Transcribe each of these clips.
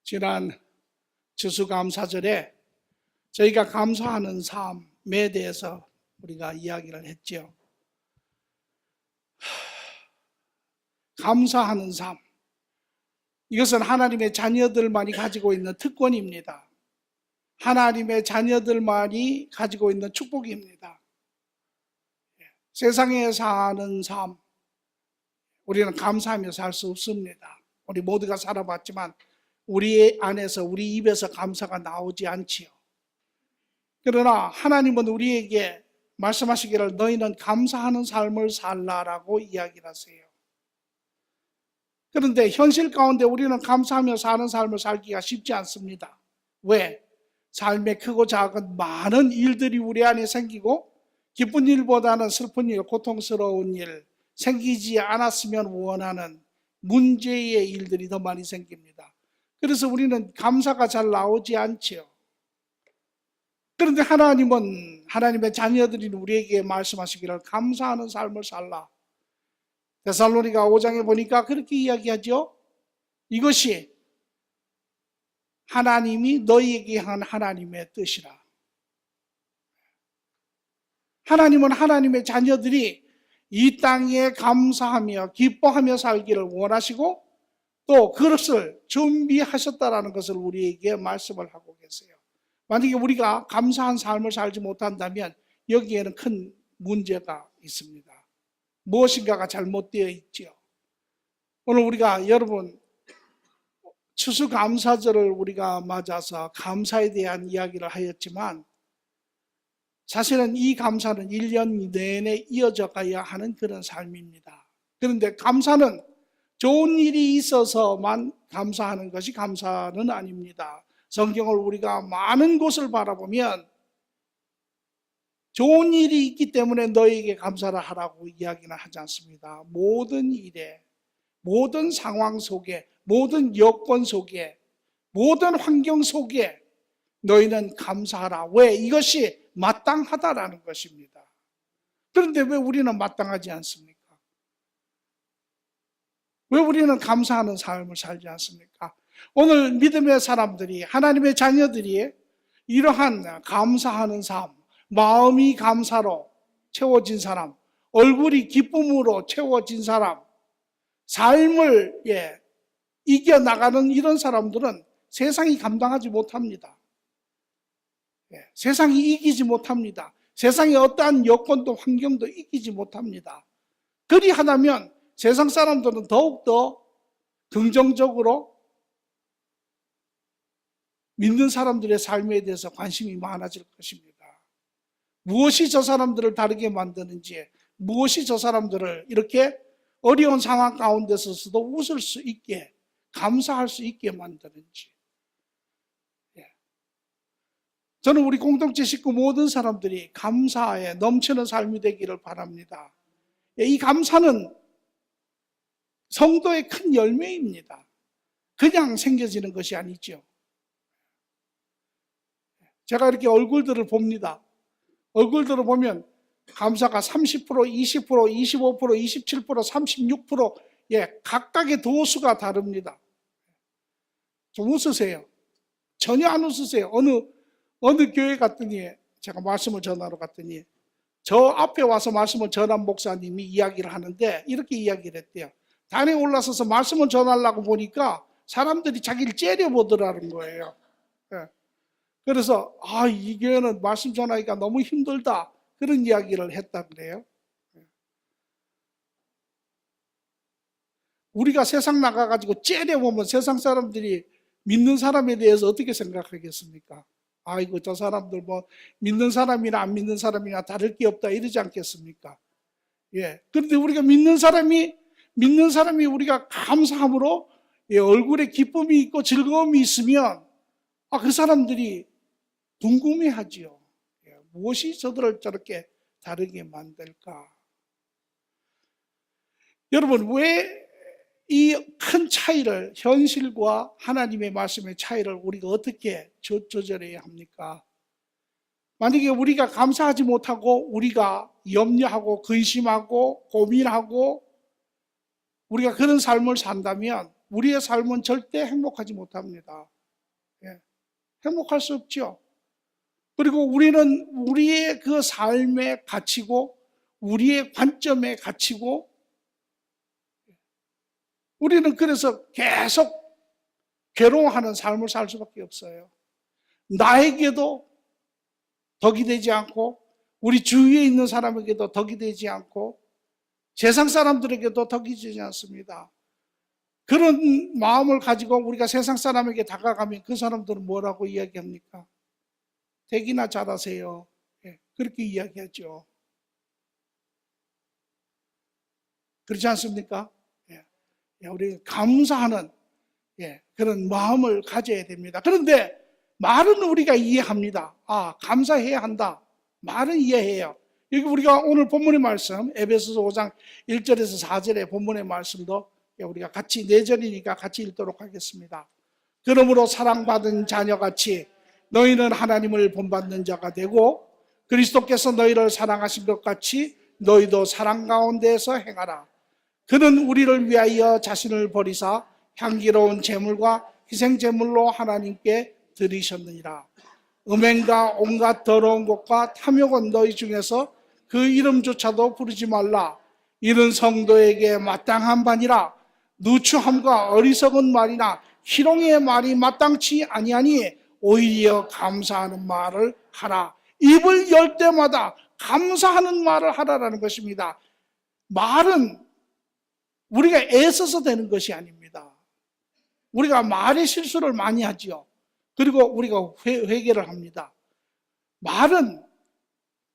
지난 추수감사절에 저희가 감사하는 삶에 대해서 우리가 이야기를 했죠. 감사하는 삶, 이것은 하나님의 자녀들만이 가지고 있는 특권입니다. 하나님의 자녀들만이 가지고 있는 축복입니다. 세상에 사는 삶, 우리는 감사하며 살 수 없습니다. 우리 모두가 살아봤지만 우리 안에서, 우리 입에서 감사가 나오지 않지요. 그러나 하나님은 우리에게 말씀하시기를 너희는 감사하는 삶을 살라라고 이야기를 하세요. 그런데 현실 가운데 우리는 감사하며 사는 삶을 살기가 쉽지 않습니다. 왜? 삶의 크고 작은 많은 일들이 우리 안에 생기고 기쁜 일보다는 슬픈 일, 고통스러운 일, 생기지 않았으면 원하는 문제의 일들이 더 많이 생깁니다. 그래서 우리는 감사가 잘 나오지 않지요. 그런데 하나님은, 하나님의 자녀들인 우리에게 말씀하시기를 감사하는 삶을 살라. 데살로니가 5장에 보니까 그렇게 이야기하죠. 이것이 하나님이 너희에게 한 하나님의 뜻이라. 하나님은 하나님의 자녀들이 이 땅에 감사하며 기뻐하며 살기를 원하시고 또 그것을 준비하셨다라는 것을 우리에게 말씀을 하고 계세요. 만약에 우리가 감사한 삶을 살지 못한다면 여기에는 큰 문제가 있습니다. 무엇인가가 잘못되어 있지요. 오늘 우리가 여러분 추수감사절을 우리가 맞아서 감사에 대한 이야기를 하였지만 사실은 이 감사는 1년 내내 이어져 가야 하는 그런 삶입니다. 그런데 감사는 좋은 일이 있어서만 감사하는 것이 감사는 아닙니다. 성경을 우리가 많은 곳을 바라보면 좋은 일이 있기 때문에 너에게 감사를 하라고 이야기는 하지 않습니다. 모든 일에, 모든 상황 속에, 모든 여건 속에, 모든 환경 속에 너희는 감사하라. 왜? 이것이 마땅하다라는 것입니다. 그런데 왜 우리는 마땅하지 않습니까? 왜 우리는 감사하는 삶을 살지 않습니까? 오늘 믿음의 사람들이, 하나님의 자녀들이 이러한 감사하는 삶, 마음이 감사로 채워진 사람, 얼굴이 기쁨으로 채워진 사람, 삶을 이겨나가는 이런 사람들은 세상이 감당하지 못합니다. 세상이 이기지 못합니다. 세상의 어떠한 여건도 환경도 이기지 못합니다. 그리하다면 세상 사람들은 더욱더 긍정적으로 믿는 사람들의 삶에 대해서 관심이 많아질 것입니다. 무엇이 저 사람들을 다르게 만드는지, 무엇이 저 사람들을 이렇게 어려운 상황 가운데서도 웃을 수 있게, 감사할 수 있게 만드는지. 저는 우리 공동체 식구 모든 사람들이 감사에 넘치는 삶이 되기를 바랍니다. 이 감사는 성도의 큰 열매입니다. 그냥 생겨지는 것이 아니죠. 제가 이렇게 얼굴들을 봅니다. 얼굴들을 보면 감사가 30%, 20%, 25%, 27%, 36%, 각각의 도수가 다릅니다. 좀 웃으세요. 전혀 안 웃으세요. 어느 교회 갔더니 제가 말씀을 전하러 갔더니 저 앞에 와서 말씀을 전한 목사님이 이야기를 하는데 이렇게 이야기를 했대요. 단에 올라서서 말씀을 전하려고 보니까 사람들이 자기를 째려보더라는 거예요. 그래서 이 교회는 말씀 전하기가 너무 힘들다 그런 이야기를 했다 그래요. 우리가 세상 나가가지고 째려보면 세상 사람들이 믿는 사람에 대해서 어떻게 생각하겠습니까? 아이고 저 사람들 뭐 믿는 사람이나 안 믿는 사람이나 다를 게 없다 이러지 않겠습니까? 그런데 우리가 믿는 사람이 우리가 감사함으로 얼굴에 기쁨이 있고 즐거움이 있으면 그 사람들이 궁금해하지요. 무엇이 저들을 저렇게 다르게 만들까? 여러분 왜 이 큰 차이를, 현실과 하나님의 말씀의 차이를 우리가 어떻게 조절해야 합니까? 만약에 우리가 감사하지 못하고 우리가 염려하고 근심하고 고민하고 우리가 그런 삶을 산다면 우리의 삶은 절대 행복하지 못합니다. 예, 행복할 수 없죠. 그리고 우리는 우리의 그 삶에 갇히고 우리의 관점에 갇히고 우리는 그래서 계속 괴로워하는 삶을 살 수밖에 없어요. 나에게도 덕이 되지 않고 우리 주위에 있는 사람에게도 덕이 되지 않고 세상 사람들에게도 덕이 되지 않습니다. 그런 마음을 가지고 우리가 세상 사람에게 다가가면 그 사람들은 뭐라고 이야기합니까? 댁이나 잘하세요. 예, 그렇게 이야기하죠. 그렇지 않습니까? 예, 우리 감사하는 그런 마음을 가져야 됩니다. 그런데 말은 우리가 이해합니다. 아, 감사해야 한다. 말은 이해해요. 여기 우리가 오늘 본문의 말씀 에베소서 5장 1절에서 4절의 본문의 말씀도 우리가 같이 4절이니까 같이 읽도록 하겠습니다. 그러므로 사랑받은 자녀같이 너희는 하나님을 본받는 자가 되고 그리스도께서 너희를 사랑하신 것 같이 너희도 사랑 가운데서 행하라. 그는 우리를 위하여 자신을 버리사 향기로운 제물과 희생 제물로 하나님께 드리셨느니라. 음행과 온갖 더러운 것과 탐욕은 너희 중에서 그 이름조차도 부르지 말라. 이는 성도에게 마땅한 바니라. 누추함과 어리석은 말이나 희롱의 말이 마땅치 아니하니 오히려 감사하는 말을 하라. 입을 열 때마다 감사하는 말을 하라라는 것입니다. 말은 우리가 애써서 되는 것이 아닙니다. 우리가 말의 실수를 많이 하지요. 그리고 우리가 회개를 합니다. 말은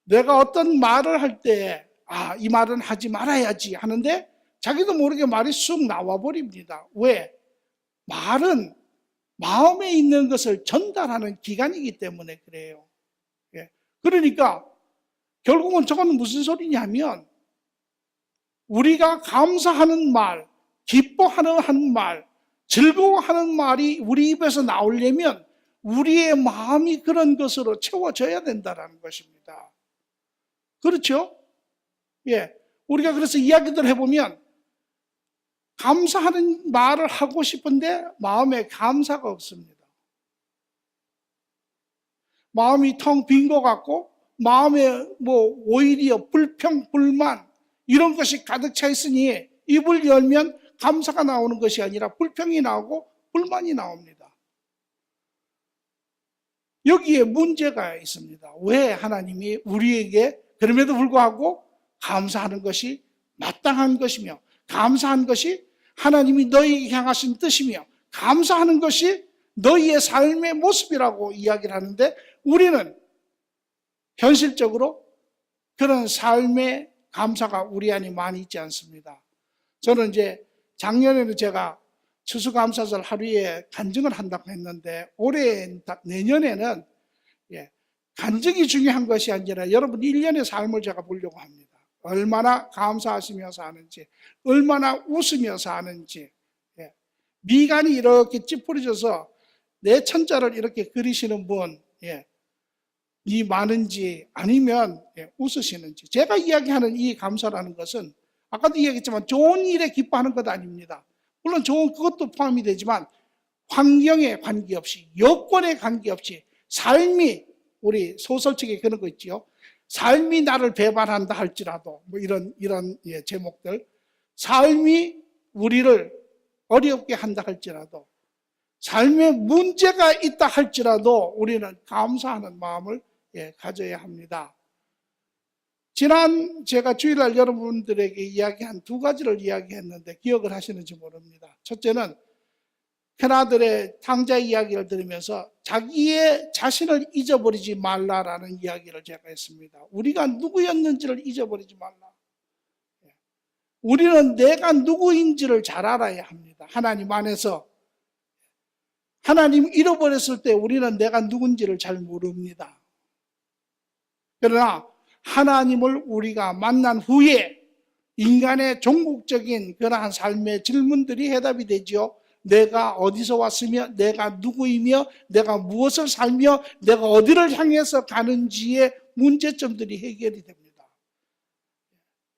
내가 어떤 말을 할 때 이 말은 하지 말아야지 하는데 자기도 모르게 말이 쑥 나와버립니다. 왜? 말은 마음에 있는 것을 전달하는 기관이기 때문에 그래요. 그러니까 결국은 저건 무슨 소리냐면 우리가 감사하는 말, 기뻐하는 말, 즐거워하는 말이 우리 입에서 나오려면 우리의 마음이 그런 것으로 채워져야 된다는 것입니다. 그렇죠? 예. 우리가 그래서 이야기들 해보면 감사하는 말을 하고 싶은데 마음에 감사가 없습니다. 마음이 텅 빈 것 같고 마음에 오히려 불평, 불만 이런 것이 가득 차 있으니 입을 열면 감사가 나오는 것이 아니라 불평이 나오고 불만이 나옵니다. 여기에 문제가 있습니다. 왜 하나님이 우리에게 그럼에도 불구하고 감사하는 것이 마땅한 것이며 감사한 것이 하나님이 너희에게 향하신 뜻이며 감사하는 것이 너희의 삶의 모습이라고 이야기를 하는데 우리는 현실적으로 그런 삶의 감사가 우리 안에 많이 있지 않습니다. 저는 이제 작년에는 제가 추수감사절 하루에 간증을 한다고 했는데 내년에는 간증이 중요한 것이 아니라 여러분 1년의 삶을 제가 보려고 합니다. 얼마나 감사하시며 사는지, 얼마나 웃으며 사는지. 미간이 이렇게 찌푸려져서 내 천자를 이렇게 그리시는 분, 이 많은지 아니면 웃으시는지. 제가 이야기하는 이 감사라는 것은 아까도 이야기했지만 좋은 일에 기뻐하는 것 아닙니다. 물론 좋은 그것도 포함이 되지만 환경에 관계없이 여건에 관계없이 삶이 우리 소설책에 그런 거 있지요. 삶이 나를 배반한다 할지라도 이런 제목들 삶이 우리를 어렵게 한다 할지라도 삶에 문제가 있다 할지라도 우리는 감사하는 마음을 가져야 합니다. 지난 제가 주일날 여러분들에게 이야기한 2가지를 이야기했는데 기억을 하시는지 모릅니다. 첫째는 큰아들의 탕자 이야기를 들으면서 자기의 자신을 잊어버리지 말라라는 이야기를 제가 했습니다. 우리가 누구였는지를 잊어버리지 말라. 우리는 내가 누구인지를 잘 알아야 합니다. 하나님 안에서. 하나님 잃어버렸을 때 우리는 내가 누군지를 잘 모릅니다. 그러나 하나님을 우리가 만난 후에 인간의 종국적인 그러한 삶의 질문들이 해답이 되죠. 내가 어디서 왔으며 내가 누구이며 내가 무엇을 살며 내가 어디를 향해서 가는지의 문제점들이 해결이 됩니다.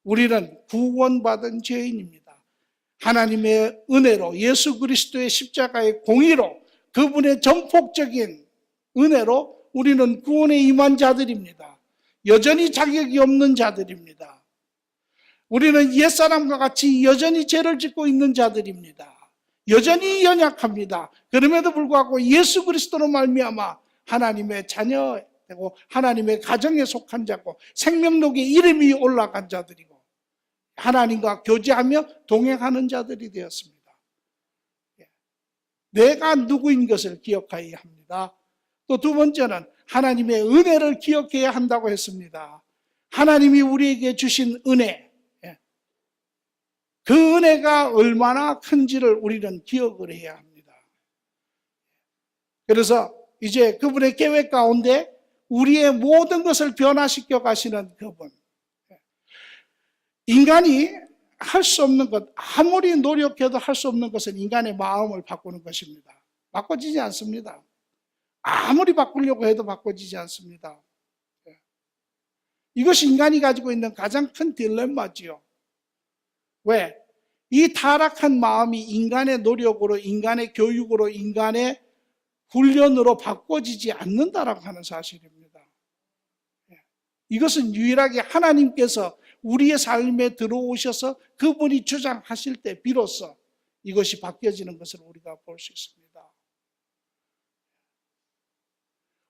우리는 구원받은 죄인입니다. 하나님의 은혜로 예수 그리스도의 십자가의 공의로 그분의 전폭적인 은혜로 우리는 구원에 임한 자들입니다. 여전히 자격이 없는 자들입니다. 우리는 옛사람과 같이 여전히 죄를 짓고 있는 자들입니다. 여전히 연약합니다. 그럼에도 불구하고 예수 그리스도로 말미암아 하나님의 자녀되고 하나님의 가정에 속한 자고 생명록에 이름이 올라간 자들이고 하나님과 교제하며 동행하는 자들이 되었습니다. 내가 누구인 것을 기억해야 합니다. 또 두 번째는 하나님의 은혜를 기억해야 한다고 했습니다. 하나님이 우리에게 주신 은혜, 그 은혜가 얼마나 큰지를 우리는 기억을 해야 합니다. 그래서 이제 그분의 계획 가운데 우리의 모든 것을 변화시켜 가시는 그분. 인간이 할 수 없는 것, 아무리 노력해도 할 수 없는 것은 인간의 마음을 바꾸는 것입니다. 바꿔지지 않습니다. 아무리 바꾸려고 해도 바꿔지지 않습니다. 이것이 인간이 가지고 있는 가장 큰 딜레마지요. 왜? 이 타락한 마음이 인간의 노력으로, 인간의 교육으로, 인간의 훈련으로 바꿔지지 않는다라고 하는 사실입니다. 이것은 유일하게 하나님께서 우리의 삶에 들어오셔서 그분이 주장하실 때 비로소 이것이 바뀌어지는 것을 우리가 볼 수 있습니다.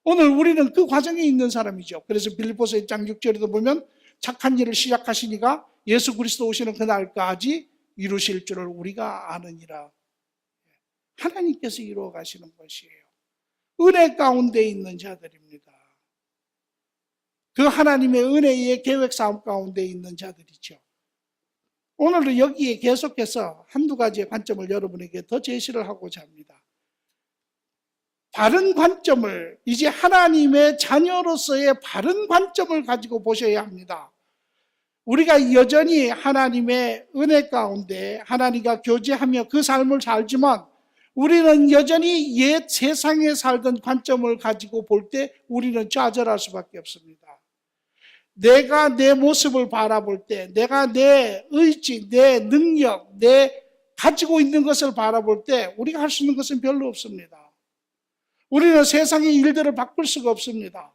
오늘 우리는 그 과정에 있는 사람이죠. 그래서 빌립보서 1장 6절에도 보면 착한 일을 시작하시니가 예수 그리스도 오시는 그날까지 이루실 줄을 우리가 아느니라. 하나님께서 이루어 가시는 것이에요. 은혜 가운데 있는 자들입니다. 그 하나님의 은혜의 계획 싸움 가운데 있는 자들이죠. 오늘은 여기에 계속해서 한두 가지의 관점을 여러분에게 더 제시를 하고자 합니다. 바른 관점을, 이제 하나님의 자녀로서의 바른 관점을 가지고 보셔야 합니다. 우리가 여전히 하나님의 은혜 가운데 하나님과 교제하며 그 삶을 살지만 우리는 여전히 옛 세상에 살던 관점을 가지고 볼 때 우리는 좌절할 수밖에 없습니다. 내가 내 모습을 바라볼 때, 내가 내 의지, 내 능력, 내 가지고 있는 것을 바라볼 때 우리가 할 수 있는 것은 별로 없습니다. 우리는 세상의 일들을 바꿀 수가 없습니다.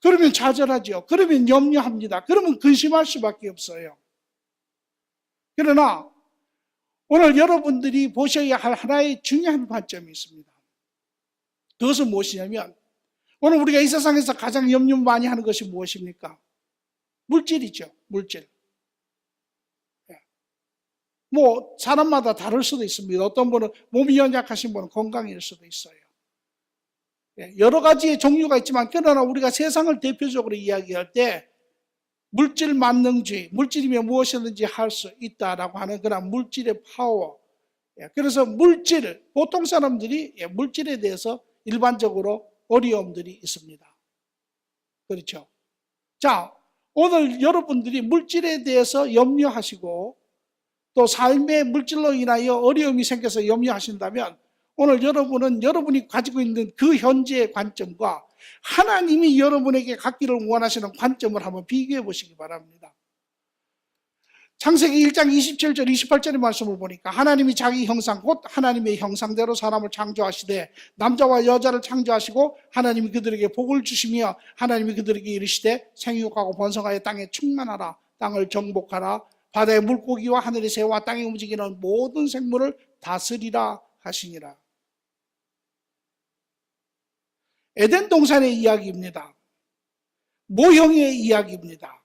그러면 좌절하죠. 그러면 염려합니다. 그러면 근심할 수밖에 없어요. 그러나 오늘 여러분들이 보셔야 할 하나의 중요한 관점이 있습니다. 그것은 무엇이냐면 오늘 우리가 이 세상에서 가장 염려 많이 하는 것이 무엇입니까? 물질이죠. 물질. 뭐 사람마다 다를 수도 있습니다. 어떤 분은 몸이 연약하신 분은 건강일 수도 있어요. 여러 가지의 종류가 있지만 그러나 우리가 세상을 대표적으로 이야기할 때 물질 만능주의, 물질이면 무엇이든지 할 수 있다라고 하는 그런 물질의 파워. 그래서 물질, 보통 사람들이 물질에 대해서 일반적으로 어려움들이 있습니다. 그렇죠? 자, 오늘 여러분들이 물질에 대해서 염려하시고 또 삶의 물질로 인하여 어려움이 생겨서 염려하신다면 오늘 여러분은 여러분이 가지고 있는 그 현재의 관점과 하나님이 여러분에게 갖기를 원하시는 관점을 한번 비교해 보시기 바랍니다. 창세기 1장 27절 28절의 말씀을 보니까 하나님이 자기 형상 곧 하나님의 형상대로 사람을 창조하시되 남자와 여자를 창조하시고 하나님이 그들에게 복을 주시며 하나님이 그들에게 이르시되 생육하고 번성하여 땅에 충만하라 땅을 정복하라 바다의 물고기와 하늘의 새와 땅에 움직이는 모든 생물을 다스리라 하시니라. 에덴 동산의 이야기입니다. 모형의 이야기입니다.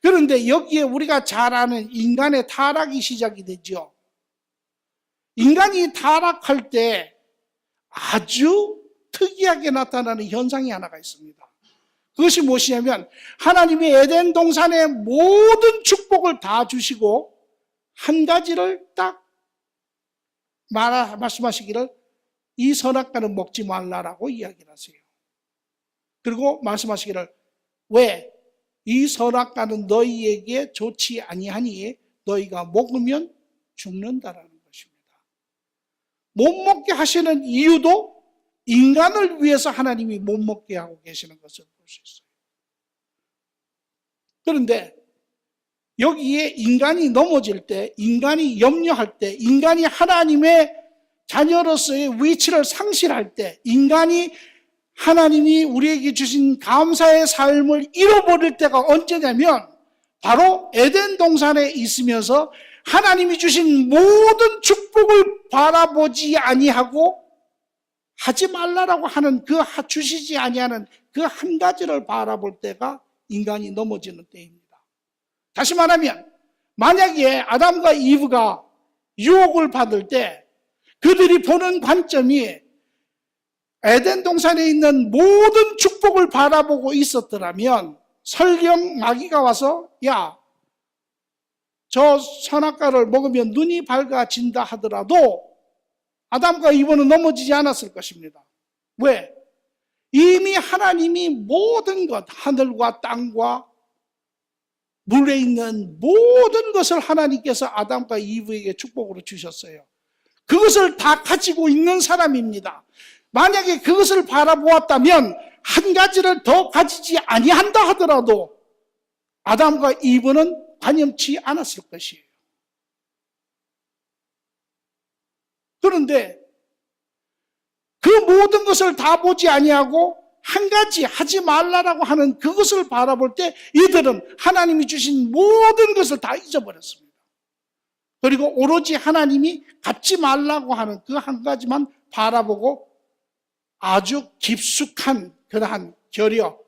그런데 여기에 우리가 잘 아는 인간의 타락이 시작이 되죠. 인간이 타락할 때 아주 특이하게 나타나는 현상이 하나가 있습니다. 그것이 무엇이냐면 하나님이 에덴 동산의 모든 축복을 다 주시고 한 가지를 딱 말씀하시기를 이 선악과는 먹지 말라라고 이야기를 하세요. 그리고 말씀하시기를 왜? 이 선악과는 너희에게 좋지 아니하니 너희가 먹으면 죽는다라는 것입니다. 못 먹게 하시는 이유도 인간을 위해서 하나님이 못 먹게 하고 계시는 것을 볼 수 있어요. 그런데 여기에 인간이 넘어질 때, 인간이 염려할 때, 인간이 하나님의 자녀로서의 위치를 상실할 때, 인간이 하나님이 우리에게 주신 감사의 삶을 잃어버릴 때가 언제냐면 바로 에덴 동산에 있으면서 하나님이 주신 모든 축복을 바라보지 아니하고 하지 말라라고 하는 그 주시지 아니하는 그 한 가지를 바라볼 때가 인간이 넘어지는 때입니다. 다시 말하면 만약에 아담과 이브가 유혹을 받을 때 그들이 보는 관점이 에덴 동산에 있는 모든 축복을 바라보고 있었더라면 설령 마귀가 와서 야, 저 선악과를 먹으면 눈이 밝아진다 하더라도 아담과 이브는 넘어지지 않았을 것입니다. 왜? 이미 하나님이 모든 것, 하늘과 땅과 물에 있는 모든 것을 하나님께서 아담과 이브에게 축복으로 주셨어요. 그것을 다 가지고 있는 사람입니다. 만약에 그것을 바라보았다면 한 가지를 더 가지지 아니한다 하더라도 아담과 이브는 관념치 않았을 것이에요. 그런데 그 모든 것을 다 보지 아니하고 한 가지 하지 말라라고 하는 그것을 바라볼 때 이들은 하나님이 주신 모든 것을 다 잊어버렸습니다. 그리고 오로지 하나님이 갖지 말라고 하는 그 한 가지만 바라보고 아주 깊숙한 그러한 결여,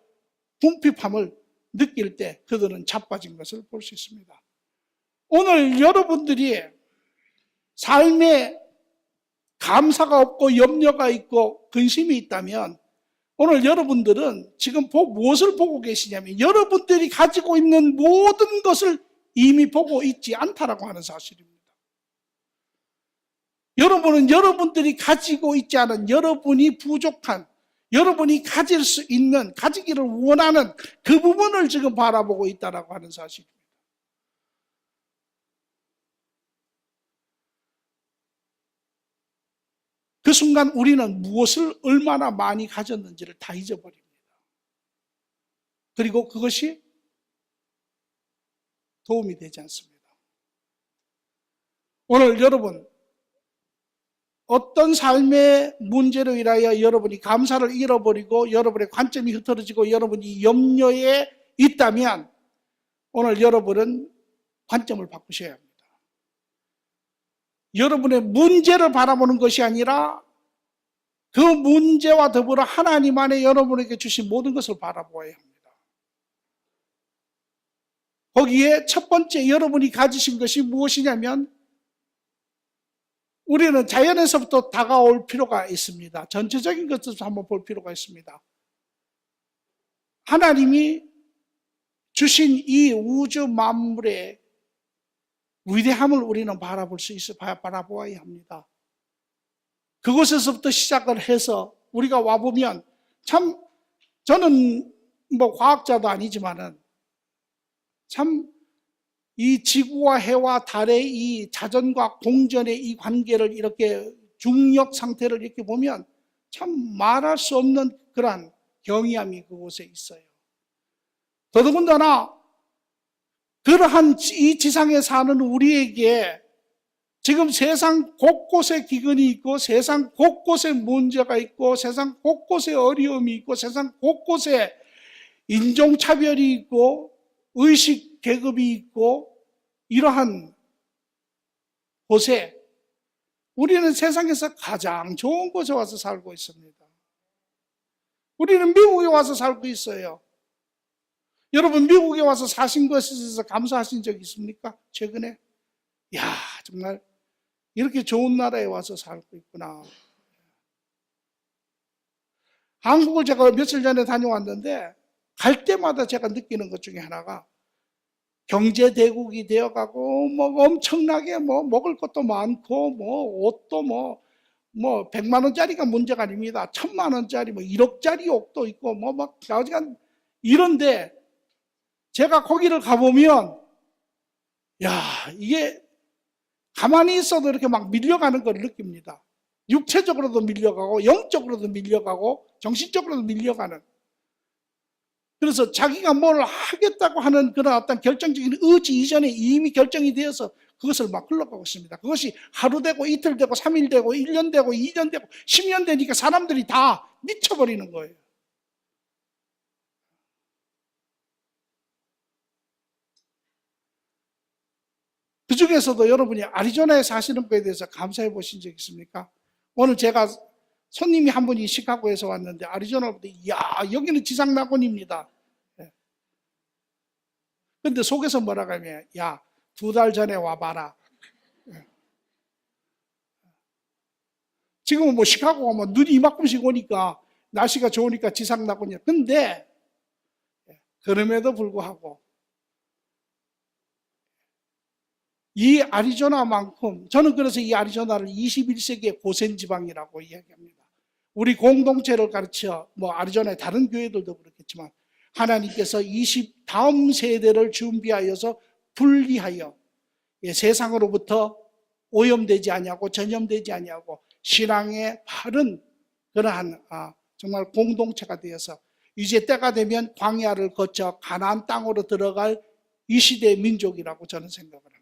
궁핍함을 느낄 때 그들은 자빠진 것을 볼 수 있습니다. 오늘 여러분들이 삶에 감사가 없고 염려가 있고 근심이 있다면 오늘 여러분들은 지금 무엇을 보고 계시냐면 여러분들이 가지고 있는 모든 것을 이미 보고 있지 않다라고 하는 사실입니다. 여러분은 여러분들이 가지고 있지 않은 여러분이 부족한 여러분이 가질 수 있는 가지기를 원하는 그 부분을 지금 바라보고 있다라고 하는 사실입니다. 그 순간 우리는 무엇을 얼마나 많이 가졌는지를 다 잊어버립니다. 그리고 그것이 도움이 되지 않습니다. 오늘 여러분 어떤 삶의 문제로 인하여 여러분이 감사를 잃어버리고 여러분의 관점이 흐트러지고 여러분이 염려에 있다면 오늘 여러분은 관점을 바꾸셔야 합니다. 여러분의 문제를 바라보는 것이 아니라 그 문제와 더불어 하나님 안에 여러분에게 주신 모든 것을 바라보아야 합니다. 거기에 첫 번째 여러분이 가지신 것이 무엇이냐면 우리는 자연에서부터 다가올 필요가 있습니다. 전체적인 것을 한번 볼 필요가 있습니다. 하나님이 주신 이 우주 만물의 위대함을 우리는 바라볼 수 있어 바라보아야 합니다. 그곳에서부터 시작을 해서 우리가 와보면 참 저는 과학자도 아니지만은 참 이 지구와 해와 달의 이 자전과 공전의 이 관계를 이렇게 중력 상태를 이렇게 보면 참 말할 수 없는 그러한 경이함이 그곳에 있어요. 더더군다나 그러한 이 지상에 사는 우리에게 지금 세상 곳곳에 기근이 있고 세상 곳곳에 문제가 있고 세상 곳곳에 어려움이 있고 세상 곳곳에 인종차별이 있고 의식 계급이 있고 이러한 곳에 우리는 세상에서 가장 좋은 곳에 와서 살고 있습니다. 우리는 미국에 와서 살고 있어요. 여러분 미국에 와서 사신 것에 대해서 감사하신 적 있습니까? 최근에? 이야 정말 이렇게 좋은 나라에 와서 살고 있구나. 한국을 제가 며칠 전에 다녀왔는데 갈 때마다 제가 느끼는 것 중에 하나가 경제 대국이 되어가고 엄청나게 먹을 것도 많고 옷도 100만 원짜리가 문제가 아닙니다. 1000만 원짜리 1억짜리 옷도 있고 막 이런데 제가 거기를 가보면 야 이게 가만히 있어도 이렇게 막 밀려가는 걸 느낍니다. 육체적으로도 밀려가고 영적으로도 밀려가고 정신적으로도 밀려가는. 그래서 자기가 뭘 하겠다고 하는 그런 어떤 결정적인 의지 이전에 이미 결정이 되어서 그것을 막 흘러가고 있습니다. 그것이 하루 되고 이틀 되고 3일 되고 1년 되고 2년 되고 10년 되니까 사람들이 다 미쳐버리는 거예요. 그 중에서도 여러분이 아리조나에 사시는 거에 대해서 감사해 보신 적 있습니까? 오늘 제가 손님이 한 분이 시카고에서 왔는데 아리조나부터 이야 여기는 지상낙원입니다. 근데 속에서 뭐라고 하면 야 2달 전에 와봐라. 지금은 뭐 시카고가 뭐 눈이 이만큼씩 오니까 날씨가 좋으니까 지상낙원이야. 근데 그럼에도 불구하고 이 아리조나만큼 저는 그래서 이 아리조나를 21세기의 고센지방이라고 이야기합니다. 우리 공동체를 가르쳐 뭐 아리조나의 다른 교회들도 그렇겠지만 하나님께서 다음 세대를 준비하여서 분리하여 세상으로부터 오염되지 아니하고 전염되지 아니하고 신앙의 바른 그러한 정말 공동체가 되어서 이제 때가 되면 광야를 거쳐 가나안 땅으로 들어갈 이 시대의 민족이라고 저는 생각을 합니다.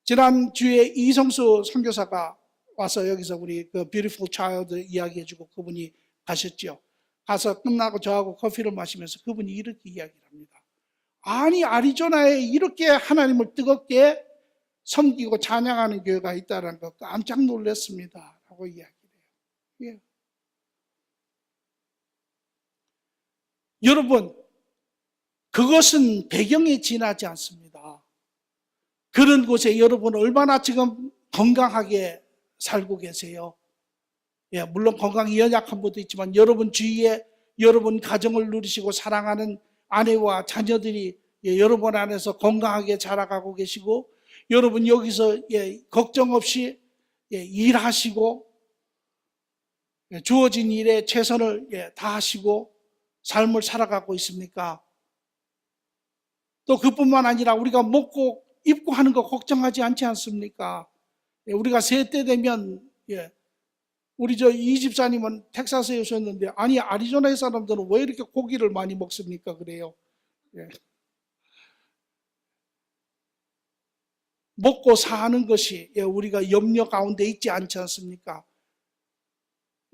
지난주에 이성수 선교사가 와서 여기서 우리 그 Beautiful Child 이야기해주고 그분이 가셨죠. 가서 끝나고 저하고 커피를 마시면서 그분이 이렇게 이야기를 합니다. 아니 아리조나에 이렇게 하나님을 뜨겁게 섬기고 찬양하는 교회가 있다는 거 깜짝 놀랐습니다. 라고 이야기를 해요. 예. 여러분 그것은 배경에 지나지 않습니다. 그런 곳에 여러분 얼마나 지금 건강하게 살고 계세요? 예, 물론 건강이 연약한 분도 있지만 여러분 주위에 여러분 가정을 누리시고 사랑하는 아내와 자녀들이 여러분 안에서 건강하게 자라가고 계시고 여러분 여기서 걱정 없이 일하시고 주어진 일에 최선을 다하시고 삶을 살아가고 있습니까? 또 그뿐만 아니라 우리가 먹고 입고 하는 거 걱정하지 않지 않습니까? 우리가 새해 되면 우리 이 집사님은 텍사스에 오셨는데 아니 아리조나의 사람들은 왜 이렇게 고기를 많이 먹습니까? 그래요. 먹고 사는 것이 우리가 염려 가운데 있지 않지 않습니까?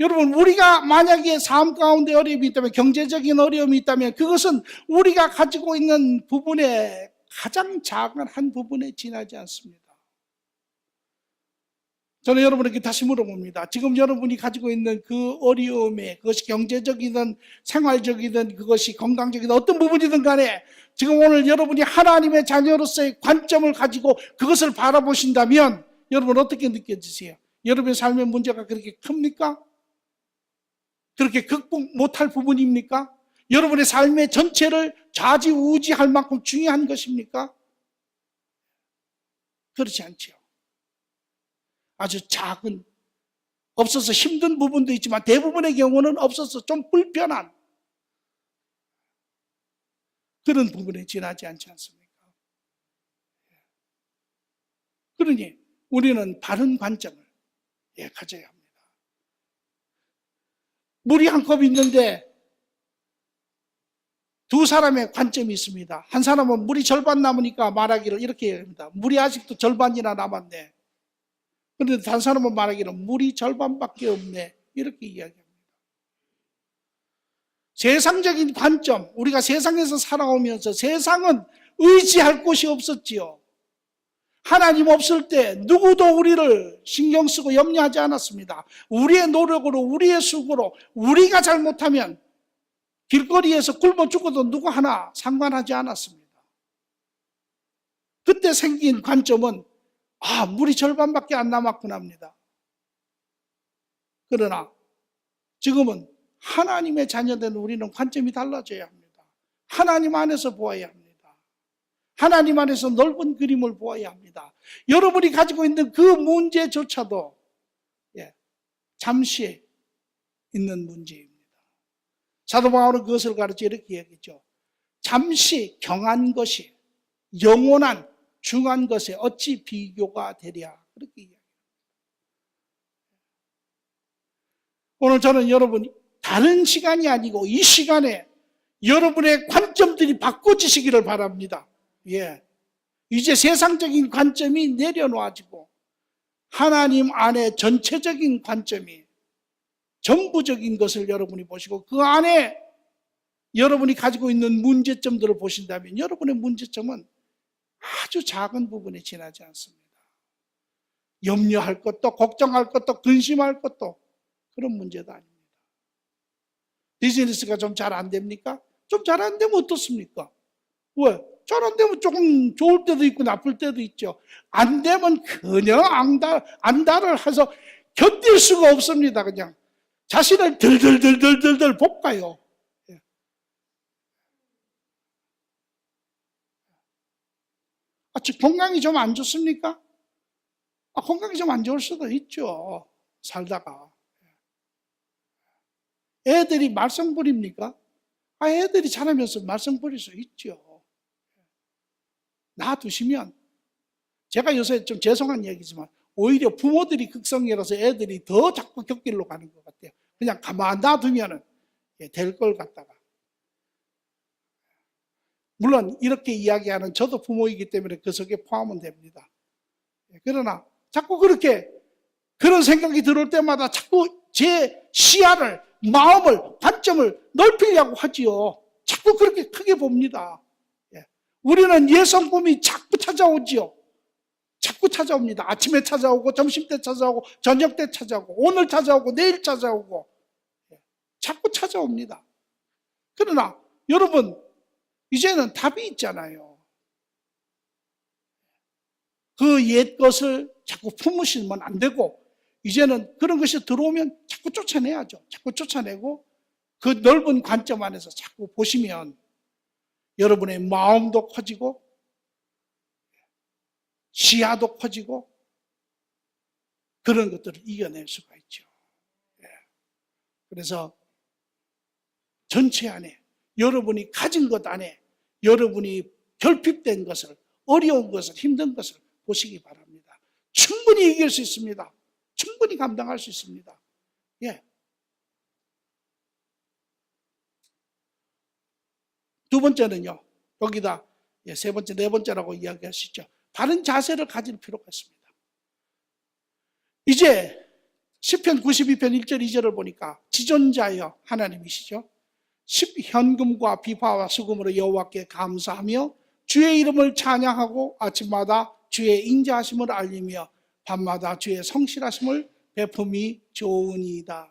여러분 우리가 만약에 삶 가운데 어려움이 있다면 경제적인 어려움이 있다면 그것은 우리가 가지고 있는 부분의 가장 작은 한 부분에 지나지 않습니다. 저는 여러분에게 다시 물어봅니다. 지금 여러분이 가지고 있는 그 어려움에 그것이 경제적이든 생활적이든 그것이 건강적이든 어떤 부분이든 간에 지금 오늘 여러분이 하나님의 자녀로서의 관점을 가지고 그것을 바라보신다면 여러분 어떻게 느껴지세요? 여러분의 삶의 문제가 그렇게 큽니까? 그렇게 극복 못할 부분입니까? 여러분의 삶의 전체를 좌지우지할 만큼 중요한 것입니까? 그렇지 않죠. 아주 작은, 없어서 힘든 부분도 있지만 대부분의 경우는 없어서 좀 불편한 그런 부분에 지나지 않지 않습니까? 그러니 우리는 바른 관점을 가져야 합니다. 물이 한 컵 있는데 두 사람의 관점이 있습니다. 한 사람은 물이 절반 남으니까 말하기를 이렇게 얘기합니다. 물이 아직도 절반이나 남았네. 그런데 다른 사람은 말하기는 물이 절반밖에 없네. 이렇게 이야기합니다. 세상적인 관점, 우리가 세상에서 살아오면서 세상은 의지할 곳이 없었지요. 하나님 없을 때 누구도 우리를 신경 쓰고 염려하지 않았습니다. 우리의 노력으로, 우리의 수고로, 우리가 잘못하면 길거리에서 굶어 죽어도 누구 하나 상관하지 않았습니다. 그때 생긴 관점은 물이 절반밖에 안 남았구나 합니다. 그러나 지금은 하나님의 자녀된 우리는 관점이 달라져야 합니다. 하나님 안에서 보아야 합니다. 하나님 안에서 넓은 그림을 보아야 합니다. 여러분이 가지고 있는 그 문제조차도 잠시 있는 문제입니다. 사도 바울은 그것을 가르쳐 이렇게 얘기했죠. 잠시 경한 것이 영원한 중한 것에 어찌 비교가 되랴. 그렇게 이야기합니다. 오늘 저는 여러분 다른 시간이 아니고 이 시간에 여러분의 관점들이 바꿔지시기를 바랍니다. 예. 이제 세상적인 관점이 내려놓아지고 하나님 안에 전체적인 관점이 전부적인 것을 여러분이 보시고 그 안에 여러분이 가지고 있는 문제점들을 보신다면 여러분의 문제점은 아주 작은 부분에 지나지 않습니다. 염려할 것도 걱정할 것도 근심할 것도 그런 문제도 아닙니다. 비즈니스가 좀 잘 안 됩니까? 좀 잘 안 되면 어떻습니까? 왜? 잘 안 되면 조금 좋을 때도 있고 나쁠 때도 있죠. 안 되면 그냥 안달을 해서 견딜 수가 없습니다. 그냥 자신을 들들들들들들 볶아요. 건강이 좀 안 좋습니까? 건강이 좀 안 좋을 수도 있죠. 살다가. 애들이 말썽 부립니까? 애들이 자라면서 말썽 부릴 수 있죠. 놔두시면, 제가 요새 좀 죄송한 얘기지만, 오히려 부모들이 극성이라서 애들이 더 자꾸 곁길로 가는 것 같아요. 그냥 가만 놔두면 될 걸 갖다가. 물론 이렇게 이야기하는 저도 부모이기 때문에 그 속에 포함은 됩니다. 그러나 자꾸 그렇게 그런 생각이 들어올 때마다 자꾸 제 시야를, 마음을, 관점을 넓히려고 하지요. 자꾸 그렇게 크게 봅니다. 우리는 예성품이 자꾸 찾아오지요. 자꾸 찾아옵니다. 아침에 찾아오고 점심 때 찾아오고 저녁 때 찾아오고 오늘 찾아오고 내일 찾아오고 자꾸 찾아옵니다. 그러나 여러분 이제는 답이 있잖아요. 그 옛 것을 자꾸 품으시면 안 되고 이제는 그런 것이 들어오면 자꾸 쫓아내야죠. 자꾸 쫓아내고 그 넓은 관점 안에서 자꾸 보시면 여러분의 마음도 커지고 시야도 커지고 그런 것들을 이겨낼 수가 있죠. 그래서 전체 안에 여러분이 가진 것 안에 여러분이 결핍된 것을 어려운 것을 힘든 것을 보시기 바랍니다. 충분히 이길 수 있습니다. 충분히 감당할 수 있습니다. 두 번째는요. 여기다 세 번째, 네 번째라고 이야기하시죠. 바른 자세를 가질 필요가 있습니다. 이제 시편 92편 1절 2절을 보니까 지존자여 하나님이시죠. 현금과 비파와 수금으로 여호와께 감사하며 주의 이름을 찬양하고 아침마다 주의 인자하심을 알리며 밤마다 주의 성실하심을 베품이 좋으니이다.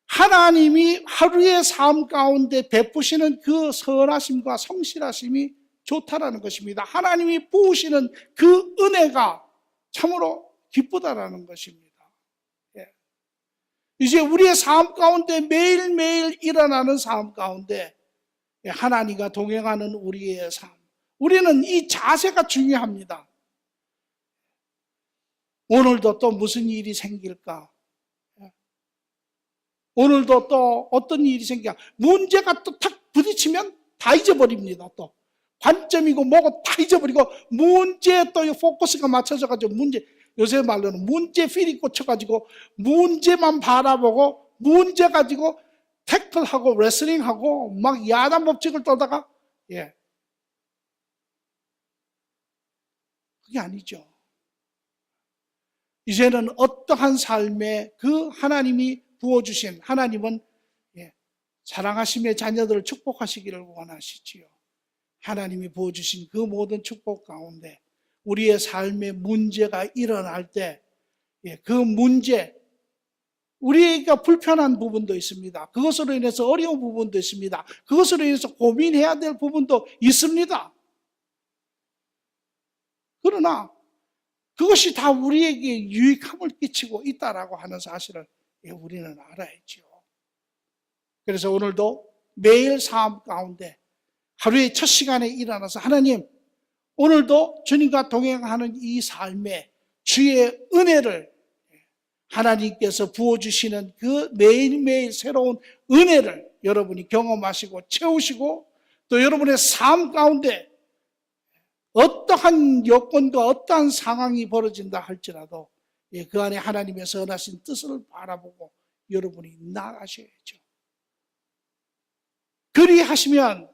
하나님이 하루의 삶 가운데 베푸시는 그 선하심과 성실하심이 좋다라는 것입니다. 하나님이 부으시는 그 은혜가 참으로 기쁘다라는 것입니다. 이제 우리의 삶 가운데 매일매일 일어나는 삶 가운데 하나님과 동행하는 우리의 삶, 우리는 이 자세가 중요합니다. 오늘도 또 무슨 일이 생길까? 오늘도 또 어떤 일이 생겨 문제가 또 탁 부딪히면 다 잊어버립니다. 또 관점이고 뭐고 다 잊어버리고 문제에 또 포커스가 맞춰져가지고 요새 말로는 문제 필이 꽂혀가지고 문제만 바라보고 문제 가지고 태클하고 레슬링하고 막 야단 법칙을 떠다가 그게 아니죠. 이제는 어떠한 삶에 그 하나님이 부어주신 하나님은 사랑하심의 자녀들을 축복하시기를 원하시지요. 하나님이 부어주신 그 모든 축복 가운데 우리의 삶에 문제가 일어날 때 그 문제, 우리가 불편한 부분도 있습니다. 그것으로 인해서 어려운 부분도 있습니다. 그것으로 인해서 고민해야 될 부분도 있습니다. 그러나 그것이 다 우리에게 유익함을 끼치고 있다라고 하는 사실을 우리는 알아야죠. 그래서 오늘도 매일 삶 가운데 하루의 첫 시간에 일어나서 하나님, 오늘도 주님과 동행하는 이 삶에 주의 은혜를 하나님께서 부어주시는 그 매일매일 새로운 은혜를 여러분이 경험하시고 채우시고 또 여러분의 삶 가운데 어떠한 여건과 어떠한 상황이 벌어진다 할지라도 그 안에 하나님의 선하신 뜻을 바라보고 여러분이 나아가셔야죠. 그리하시면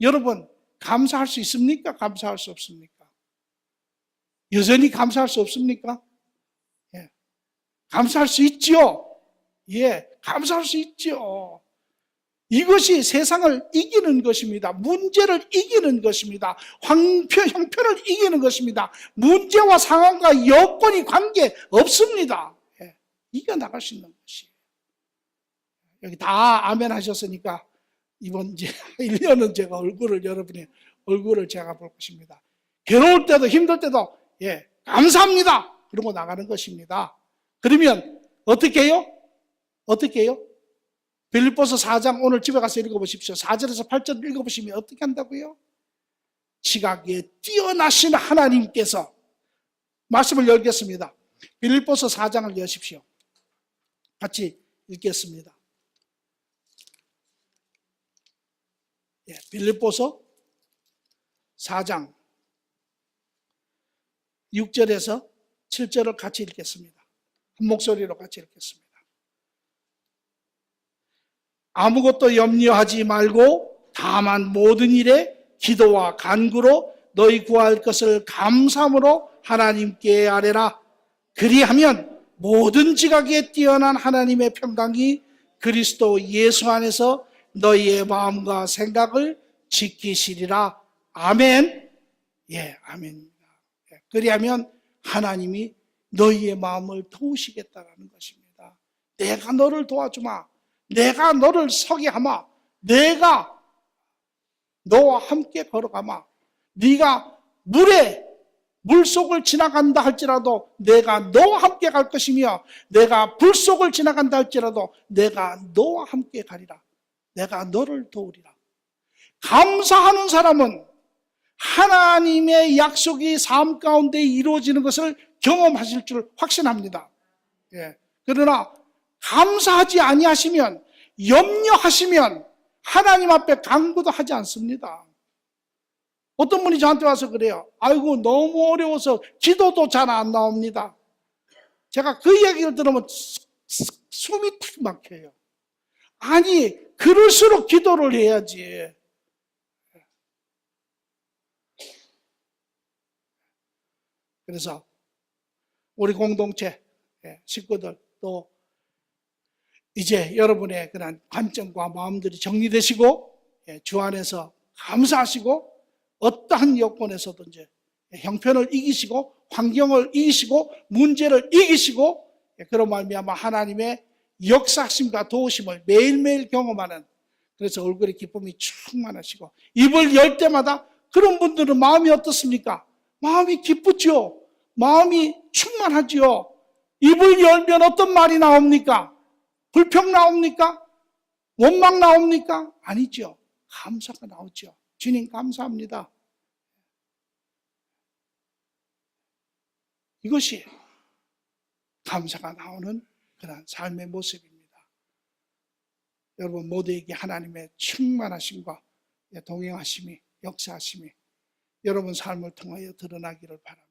여러분 감사할 수 있습니까? 감사할 수 없습니까? 여전히 감사할 수 없습니까? 예. 감사할 수 있지요. 예, 감사할 수 있지요. 이것이 세상을 이기는 것입니다. 문제를 이기는 것입니다. 형편을 이기는 것입니다. 문제와 상황과 여건이 관계 없습니다. 예, 이겨나갈 수 있는 것이에요. 여기 다 아멘 하셨으니까 이번 이제 1년은 제가 여러분의 얼굴을 제가 볼 것입니다. 괴로울 때도 힘들 때도 예, 감사합니다. 그러고 나가는 것입니다. 그러면 어떻게 해요? 어떻게 해요? 빌립보서 4장 오늘 집에 가서 읽어보십시오. 4절에서 8절 읽어보시면 어떻게 한다고요? 지각에 뛰어나신 하나님께서 말씀을 열겠습니다. 빌립보서 4장을 여십시오. 같이 읽겠습니다. 예, 빌립보서 4장 6절에서 7절을 같이 읽겠습니다. 한 목소리로 같이 읽겠습니다. 아무것도 염려하지 말고 다만 모든 일에 기도와 간구로 너희 구할 것을 감사함으로 하나님께 아뢰라. 그리하면 모든 지각에 뛰어난 하나님의 평강이 그리스도 예수 안에서 너희의 마음과 생각을 지키시리라. 아멘. 예, 아멘입니다. 그리하면 하나님이 너희의 마음을 도우시겠다라는 것입니다. 내가 너를 도와주마. 내가 너를 서게 하마. 내가 너와 함께 걸어가마. 네가 물속을 지나간다 할지라도 내가 너와 함께 갈 것이며 내가 불속을 지나간다 할지라도 내가 너와 함께 가리라. 내가 너를 도우리라. 감사하는 사람은 하나님의 약속이 삶 가운데 이루어지는 것을 경험하실 줄 확신합니다. 예. 그러나 감사하지 아니하시면 염려하시면 하나님 앞에 간구도 하지 않습니다. 어떤 분이 저한테 와서 그래요. 아이고 너무 어려워서 기도도 잘 안 나옵니다. 제가 그 이야기를 들으면 숨이 탁 막혀요. 아니 그럴수록 기도를 해야지. 그래서 우리 공동체 식구들 또 이제 여러분의 그런 관점과 마음들이 정리되시고 주 안에서 감사하시고 어떠한 여건에서든지 형편을 이기시고 환경을 이기시고 문제를 이기시고 그런 말미암아 하나님의 역사하심과 도우심을 매일매일 경험하는 그래서 얼굴에 기쁨이 충만하시고 입을 열 때마다 그런 분들은 마음이 어떻습니까? 마음이 기쁘죠. 마음이 충만하죠. 입을 열면 어떤 말이 나옵니까? 불평 나옵니까? 원망 나옵니까? 아니죠. 감사가 나오죠. 주님 감사합니다. 이것이 감사가 나오는 그런 삶의 모습입니다. 여러분 모두에게 하나님의 충만하심과 동행하심이 역사하심이 여러분 삶을 통하여 드러나기를 바랍니다.